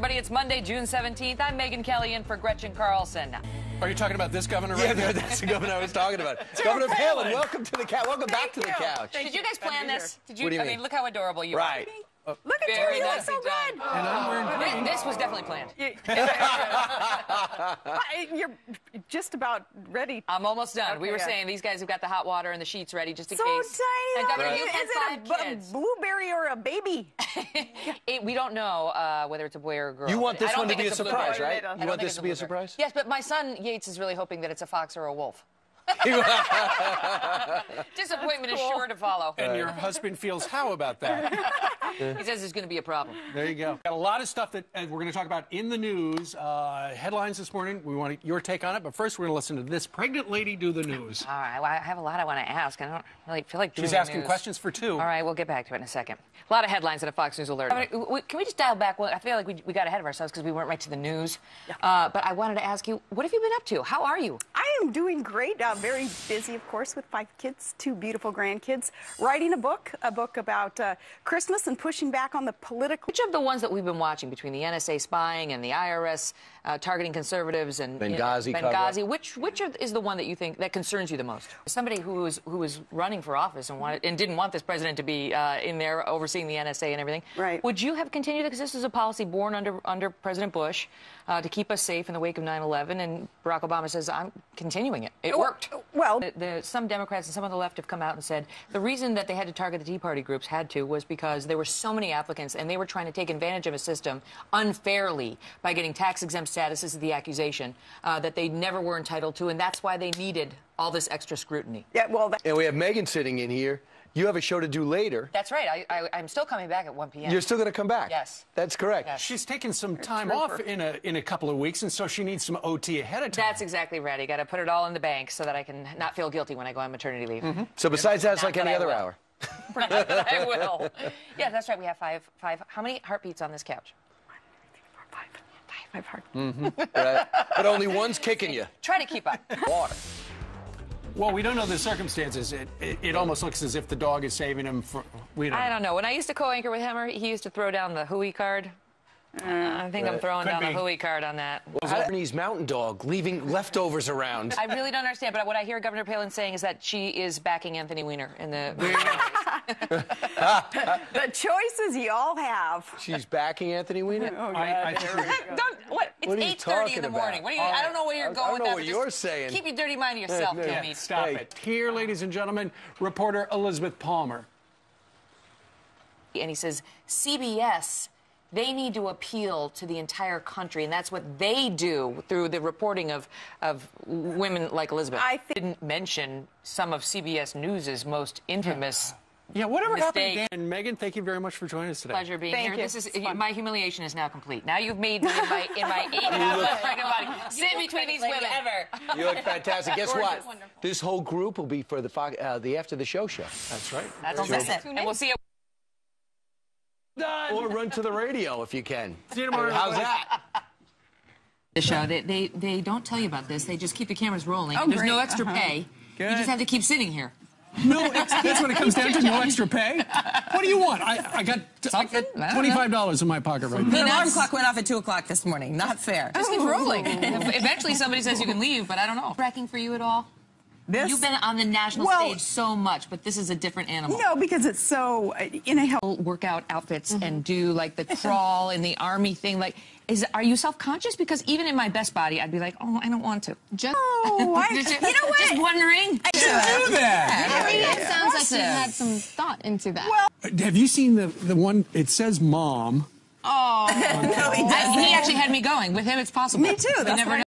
everybody. It's Monday, June 17th. I'm Megyn Kelly in for Gretchen Carlson. Are you talking about this governor right now? Yeah, that's the governor I was talking about. Governor Palin, welcome to the couch. Welcome back to the couch. Did you guys plan this? Did you? What do you mean? I mean, look how adorable you are. Right. Look at you, you look so good. And I'm wearing green. This was definitely planned. You're just about ready. I'm almost done. Okay, We were yeah. saying these guys have got the hot water and the sheets ready just in So case. tiny. And Governor, Right. you've Is had it 5 a kids. blueberry or a baby? We don't know whether it's a boy or a girl. You want I this don't one to think be a it's surprise, blueberry. right? I You don't want think this it's to be a blueberry. surprise? Yes, but my son Yates is really hoping that it's a fox or a wolf. Disappointment is sure to follow. And your husband feels how about that? He says there's going to be a problem. There you go. Got a lot of stuff that we're going to talk about in the news. Headlines this morning. We want your take on it. But first, we're going to listen to this pregnant lady do the news. All right, well, I have a lot I want to ask. I don't really feel like doing She's the asking news. questions for 2. All right, we'll get back to it in a second. A lot of headlines in a Fox News alert. Can we just dial back? Well, I feel like we got ahead of ourselves because we weren't right to the news. Yeah. But I wanted to ask you, what have you been up to? How are you? I am doing great. Very busy, of course, with 5 kids, 2 beautiful grandkids. Writing a book about Christmas and pushing back on the political. Which of the ones that we've been watching between the NSA spying and the IRS targeting conservatives and Benghazi, which is the one that you think that concerns you the most? Somebody who was running for office and didn't want this president to be in there overseeing the NSA and everything. Right. Would you have continued, because this is a policy born under President Bush to keep us safe in the wake of 9/11, and Barack Obama says, I'm continuing it. It worked. Well, Some Democrats and some on the left have come out and said the reason that they had to target the Tea Party groups was because there were so many applicants and they were trying to take advantage of a system unfairly by getting tax-exempt status, this is the accusation, that they never were entitled to, and that's why they needed all this extra scrutiny. yeah, well, And we have Megyn sitting in here. You have a show to do later. That's right. I'm still coming back at 1 p.m. You're still going to come back? Yes. That's correct. Yes. She's taking some time off in a couple of weeks, and so she needs some OT ahead of time. That's exactly right. I got to put it all in the bank so that I can not feel guilty when I go on maternity leave. So besides that, it's Not like that any I other will. hour. I will. Yeah, that's right. We have five. How many heartbeats on this couch? 5 hearts. Right? But only one's kicking you. Try to keep up. Water. Well, we don't know the circumstances. It almost looks as if the dog is saving him. I don't know. When I used to co-anchor with him, he used to throw down the hooey card. I think I'm throwing Could down be. the hooey card on that. Was a Japanese mountain dog leaving leftovers around. I really don't understand, but what I hear Governor Palin saying is that she is backing Anthony Weiner in the... The choices you all have. She's backing Anthony Weiner? Oh, God. I think It's What are you 8:30 talking in the about? morning. What are you, I don't know where you're going with I don't know that, what but you're just saying. Keep your dirty mind to yourself, Yeah, Meat. Stop Hey. it. Here, ladies and gentlemen, reporter Elizabeth Palmer. And he says, CBS, they need to appeal to the entire country, and that's what they do through the reporting of women like Elizabeth. I didn't mention some of CBS News's most infamous Yeah, whatever mistake. happened, Dan? And Megyn, thank you very much for joining us today. Pleasure being Thank here. you. This is It's fun. my humiliation is now complete. Now you've made me in my 8.5-month pregnant body sit between these women. You look fantastic. Guess what? Gorgeous. This whole group will be for the After the Show show. That's right. That's it. And we'll see you. Done. Or run to the radio if you can. See you tomorrow. How's that? The show. They don't tell you about this. They just keep the cameras rolling. Oh, There's no great. extra pay. Good. You just have to keep sitting here. No, that's what it comes down to. No extra pay. What do you want? I got $25 in my pocket right The now. alarm clock went off at 2 o'clock this morning. Not fair. Just keep rolling. Eventually somebody says you can leave, but I don't know. Wrecking for you at all? This? You've been on the national Well- stage so much, but this is a different animal. No, because it's so in a health. Workout outfits and do like the crawl in the army thing. Like, are you self-conscious? Because even in my best body, I'd be like, oh, I don't want to. Just, Oh, you know what? Just wondering. Do that. It sounds like you had some thought into that. Well, Have you seen the one? It says "mom." no, he doesn't. He actually had me going. With him, it's possible. Me too. We That's never why know.